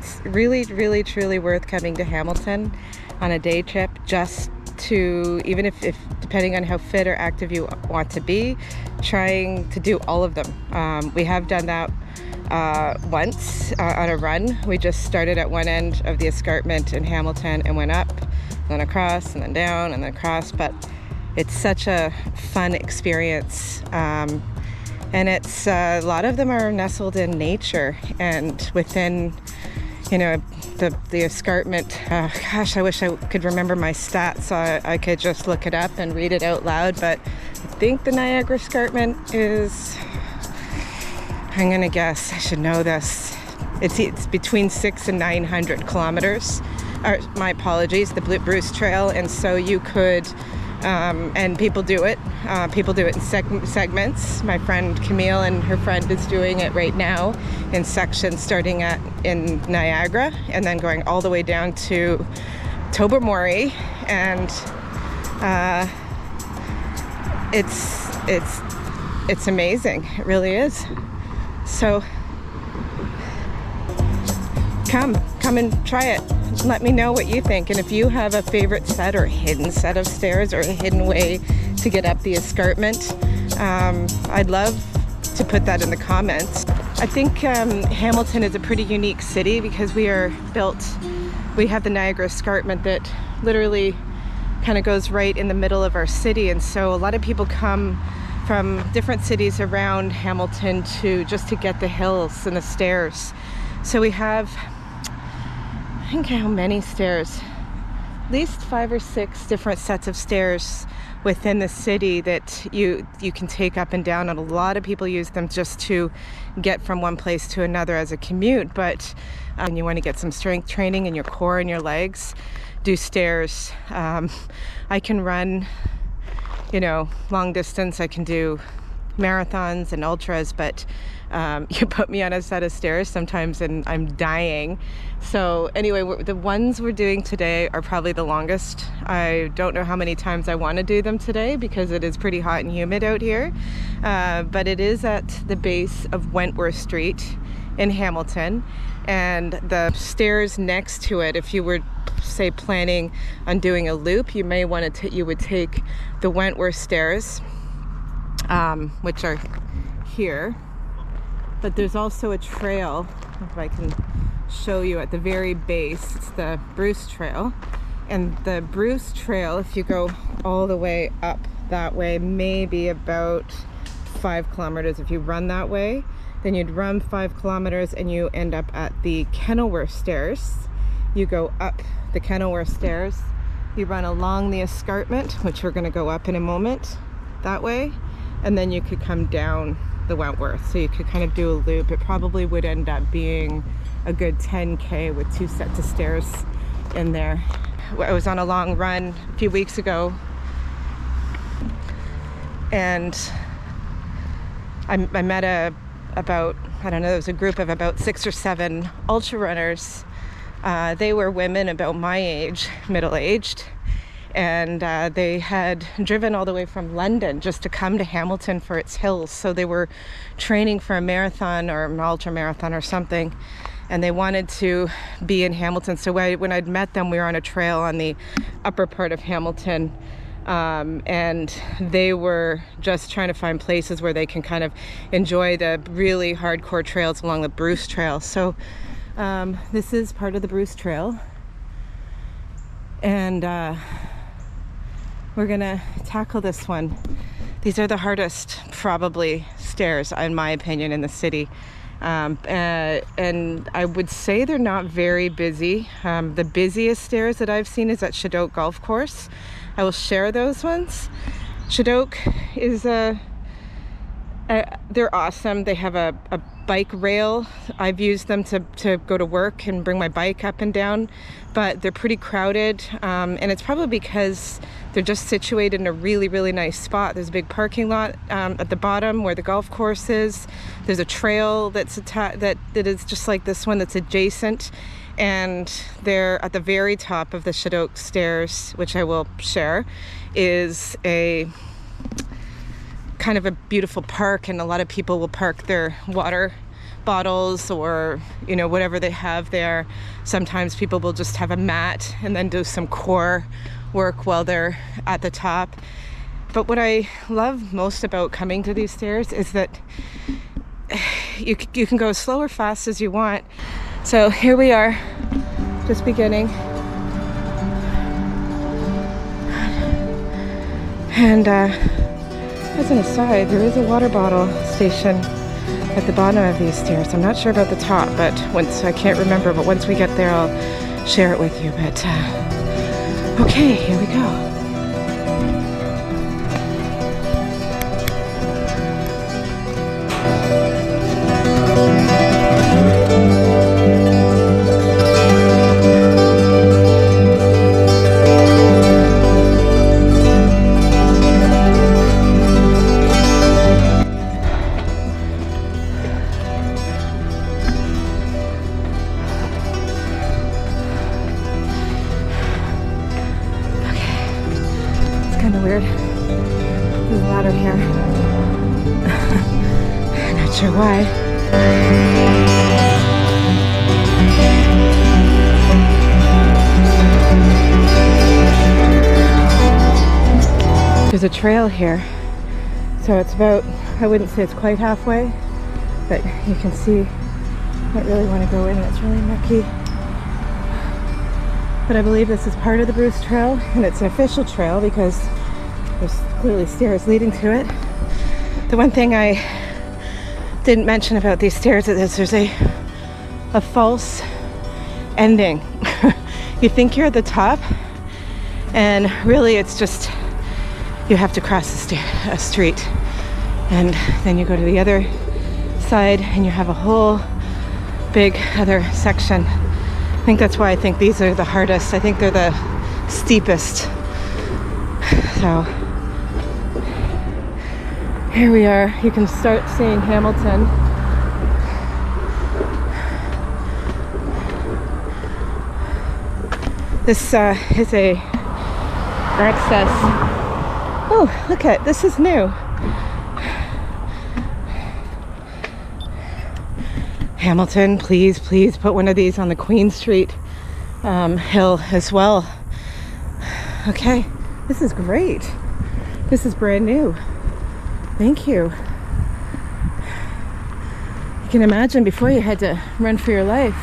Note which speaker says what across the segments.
Speaker 1: It's really, really, truly worth coming to Hamilton on a day trip, just to, even if depending on how fit or active you want to be, trying to do all of them. We have done that once on a run. We just started at one end of the escarpment in Hamilton and went up, then across, and then down, and then across. But it's such a fun experience. And it's a lot of them are nestled in nature and within, you know, the escarpment. Gosh, I wish I could remember my stats so I could just look it up and read it out loud. But I think the Niagara Escarpment is, I'm gonna guess, I should know this. It's between 600 and 900 kilometers. My apologies, the Bruce Trail. And so you could, and people do it. People do it in segments. My friend Camille and her friend is doing it right now in sections starting in Niagara and then going all the way down to Tobermory. And it's amazing. It really is. So come and try it. Let me know what you think, and if you have a favorite set or a hidden set of stairs or a hidden way to get up the escarpment, I'd love to put that in the comments. I think Hamilton is a pretty unique city because we have the Niagara Escarpment that literally kind of goes right in the middle of our city, and so a lot of people come from different cities around Hamilton to get the hills and the stairs. So we have, I think, how many stairs? At least 5 or 6 different sets of stairs within the city that you can take up and down, and a lot of people use them just to get from one place to another as a commute. But when you want to get some strength training in your core and your legs, do stairs. I can run, long distance. I can do marathons and ultras, but you put me on a set of stairs sometimes and I'm dying. So anyway, the ones we're doing today are probably the longest. I don't know how many times I want to do them today because it is pretty hot and humid out here, but it is at the base of Wentworth Street in Hamilton, and the stairs next to it, if you were, say, planning on doing a loop, you may want to you would take the Wentworth stairs, which are here. But there's also a trail, if I can show you at the very base. It's the Bruce Trail. And the Bruce Trail, if you go all the way up that way, maybe about 5 kilometers. If you run that way, then you'd run 5 kilometers and you end up at the Kenilworth Stairs. You go up the Kenilworth Stairs, you run along the escarpment, which we're going to go up in a moment, that way, and then you could come down the Wentworth. So you could kind of do a loop. It probably would end up being a good 10K with 2 sets of stairs in there. I was on a long run a few weeks ago, and I met there was a group of about 6 or 7 ultra runners. They were women about my age, middle-aged, and they had driven all the way from London just to come to Hamilton for its hills. So they were training for a marathon or an ultra marathon or something, and they wanted to be in Hamilton. So when I'd met them, we were on a trail on the upper part of Hamilton, and they were just trying to find places where they can kind of enjoy the really hardcore trails along the Bruce Trail. So this is part of the Bruce Trail, and we're gonna tackle this one. These are the hardest, probably, stairs, in my opinion, in the city. And I would say they're not very busy. The busiest stairs that I've seen is at Shadoke Golf Course. I will share those ones. Shadoke is they're awesome. They have a bike rail. I've used them to go to work and bring my bike up and down, but they're pretty crowded, and it's probably because they're just situated in a really, really nice spot. There's a big parking lot at the bottom where the golf course is. There's a trail that is just like this one that's adjacent, and they're at the very top of the Shadoke Stairs, which I will share, is a kind of a beautiful park, and a lot of people will park their water bottles or, you know, whatever they have there. Sometimes people will just have a mat and then do some core work while they're at the top. But what I love most about coming to these stairs is that you can go as slow or fast as you want. So here we are, just beginning. And as an aside, there is a water bottle station at the bottom of these stairs. I'm not sure about the top, but I can't remember, but once we get there, I'll share it with you. But okay, here we go. Kind of weird. There's a ladder here. Not sure why. There's a trail here. So it's about, I wouldn't say it's quite halfway, but you can see I don't really want to go in. It's really mucky. But I believe this is part of the Bruce Trail, and it's an official trail because there's clearly stairs leading to it. The one thing I didn't mention about these stairs is there's a false ending. You think you're at the top, and really it's just you have to cross a street, and then you go to the other side and you have a whole big other section. I think that's why I think these are the hardest. I think they're the steepest. So here we are. You can start seeing Hamilton. This is a access. Oh, look at this is new. Hamilton, please put one of these on the Queen Street hill as well. Okay, this is great. This is brand new. Thank you. You can imagine before you had to run for your life.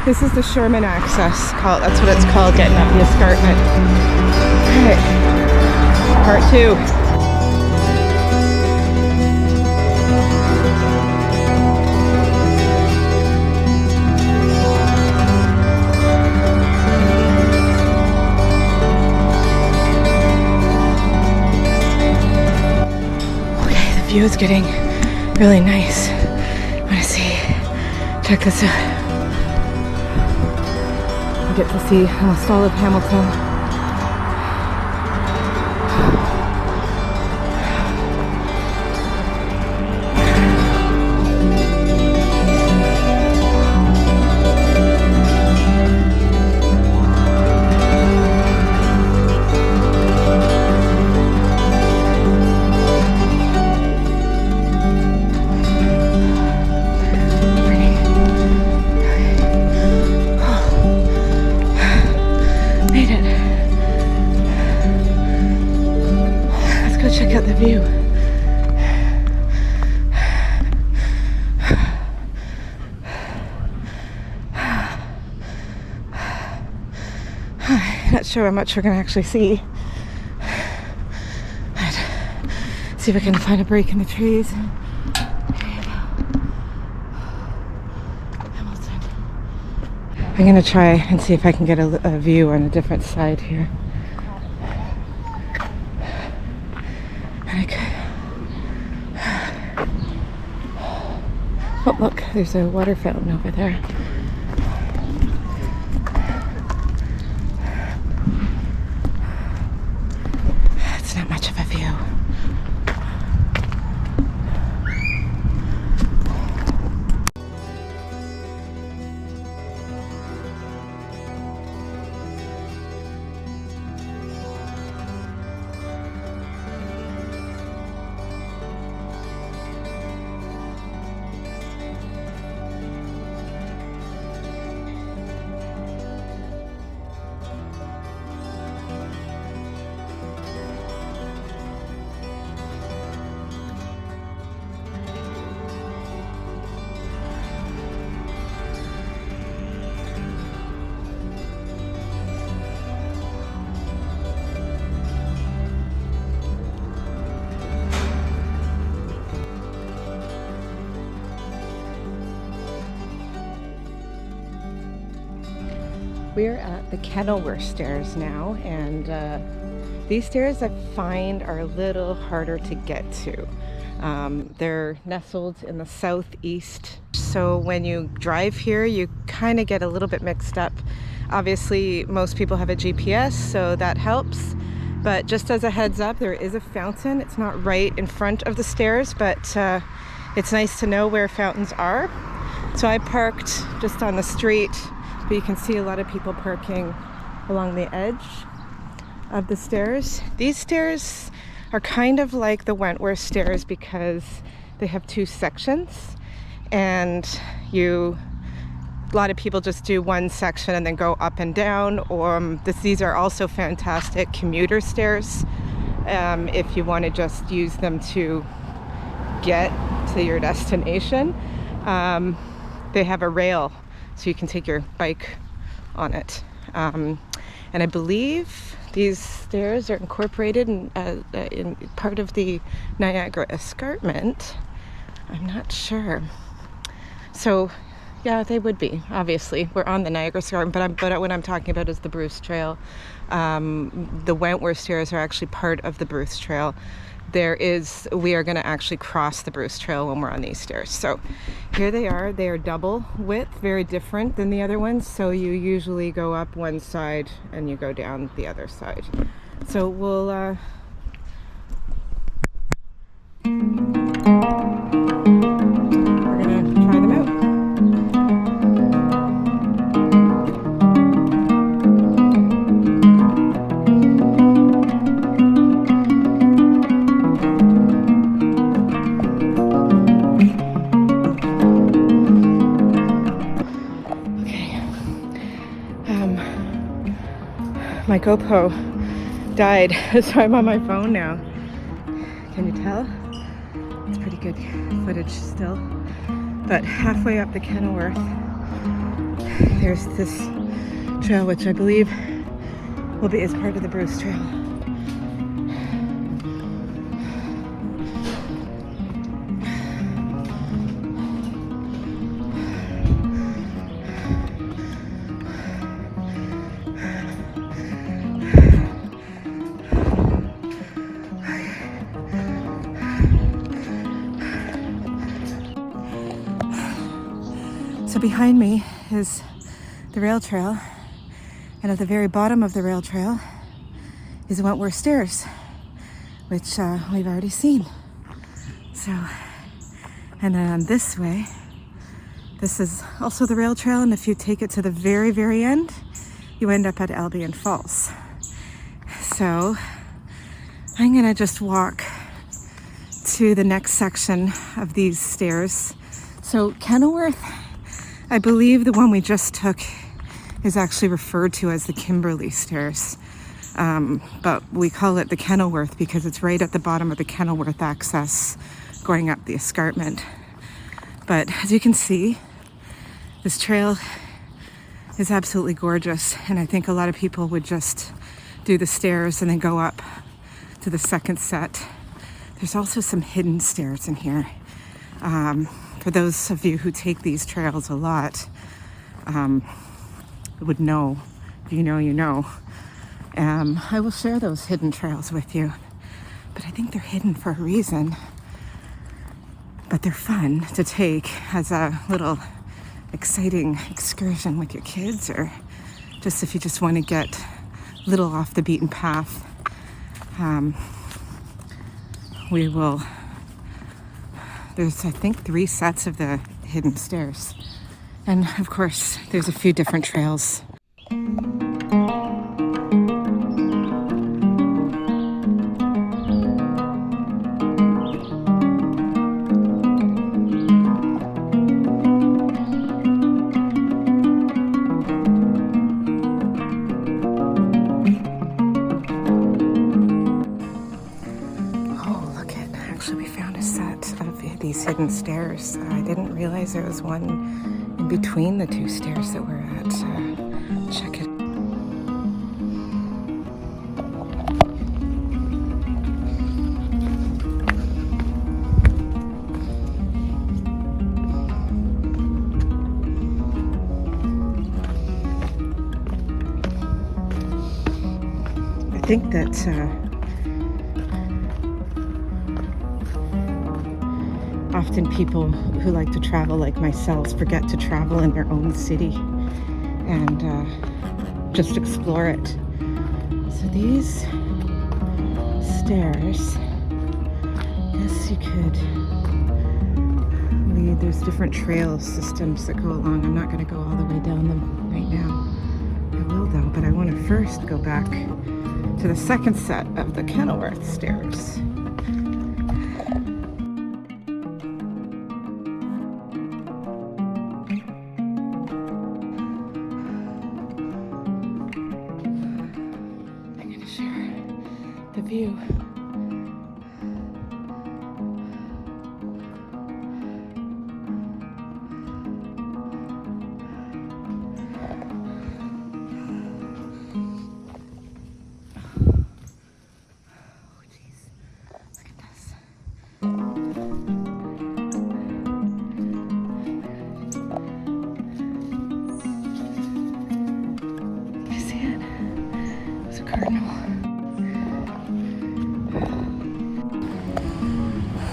Speaker 1: This is the Sherman access. That's what it's called, getting up the escarpment. All right, part 2. View is getting really nice. I want to see. Check this out. I get to see almost all of Hamilton. Check out the view. Not sure how much we're going to actually see. But see if I can find a break in the trees. Here you go. Hamilton. I'm going to try and see if I can get a view on a different side here. Oh, look, there's a water fountain over there. It's not much of a view. We're at the Kenilworth stairs now, and these stairs I find are a little harder to get to. They're nestled in the southeast, so when you drive here you kind of get a little bit mixed up. Obviously most people have a GPS, so that helps, but just as a heads up, there is a fountain. It's not right in front of the stairs, but it's nice to know where fountains are. So I parked just on the street, but you can see a lot of people parking along the edge of the stairs. These stairs are kind of like the Wentworth stairs because they have two sections, and a lot of people just do one section and then go up and down. Or these are also fantastic commuter stairs if you want to just use them to get to your destination. They have a rail so you can take your bike on it, and I believe these stairs are incorporated in part of the Niagara Escarpment. I'm not sure. So yeah, they would be. Obviously we're on the Niagara Escarpment, but what I'm talking about is the Bruce Trail. The Wentworth stairs are actually part of the Bruce Trail. We are going to actually cross the Bruce Trail when we're on these stairs. So here they are. They are double width, very different than the other ones. So you usually go up one side and you go down the other side. So we'll we're going to try them out. My GoPro died, so I'm on my phone now. Can you tell? It's pretty good footage still. But halfway up the Kenilworth, there's this trail, which I believe is part of the Bruce Trail. So behind me is the rail trail, and at the very bottom of the rail trail is Wentworth Stairs, which we've already seen. So, and then on this way, this is also the rail trail, and if you take it to the very, very end, you end up at Albion Falls. So I'm gonna just walk to the next section of these stairs. So Kenilworth, I believe the one we just took is actually referred to as the Kimberley Stairs, but we call it the Kenilworth because it's right at the bottom of the Kenilworth access going up the escarpment. But as you can see, this trail is absolutely gorgeous, and I think a lot of people would just do the stairs and then go up to the second set. There's also some hidden stairs in here. For those of you who take these trails a lot, would know. If you know, you know. I will share those hidden trails with you, but I think they're hidden for a reason. But they're fun to take as a little exciting excursion with your kids, or just if you just want to get a little off the beaten path. There's, I think, 3 sets of the hidden stairs. And of course, there's a few different trails. These hidden stairs. I didn't realize there was one in between the 2 stairs that we're at. Check it. think that often people who like to travel like myself forget to travel in their own city and just explore it. So these stairs, I guess you could lead. There's different trail systems that go along. I'm not going to go all the way down them right now. I will though, but I want to first go back to the second set of the Kenilworth stairs. I'm going to share the view.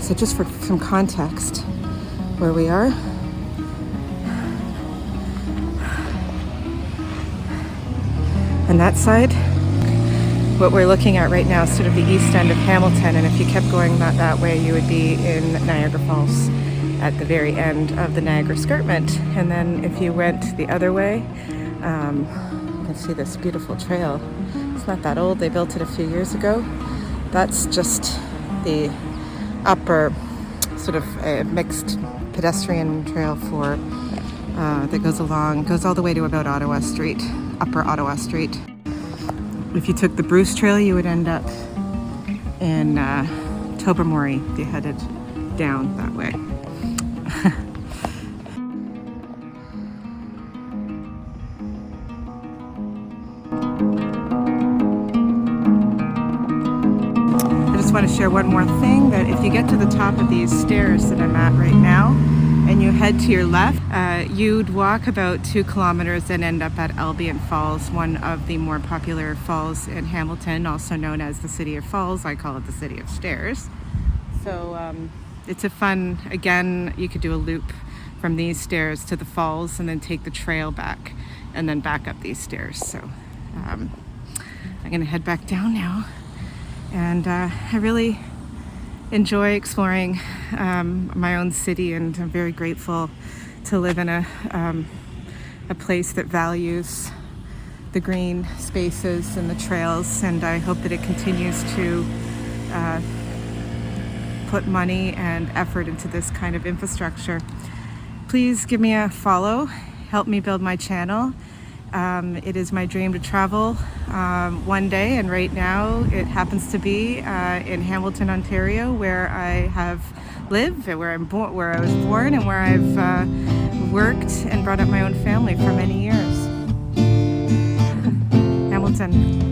Speaker 1: So just for some context, where we are, on that side, what we're looking at right now is sort of the east end of Hamilton, and if you kept going that way, you would be in Niagara Falls at the very end of the Niagara Escarpment. And then if you went the other way, you can see this beautiful trail. It's not that old, they built it a few years ago. That's just the upper sort of a mixed pedestrian trail for that goes all the way to about Ottawa Street, Upper Ottawa Street. If you took the Bruce Trail, you would end up in Tobermory if you headed down that way. I want to share one more thing, that if you get to the top of these stairs that I'm at right now and you head to your left, you'd walk about 2 kilometers and end up at Albion Falls, one of the more popular falls in Hamilton, also known as the City of Falls. I call it the City of Stairs. So it's a fun, again, you could do a loop from these stairs to the falls and then take the trail back and then back up these stairs. So I'm going to head back down now. And I really enjoy exploring my own city, and I'm very grateful to live in a place that values the green spaces and the trails, and I hope that it continues to put money and effort into this kind of infrastructure. Please give me a follow, help me build my channel. It is my dream to travel one day, and right now it happens to be in Hamilton, Ontario, where I have lived, where I was born, and where I've worked and brought up my own family for many years. Hamilton.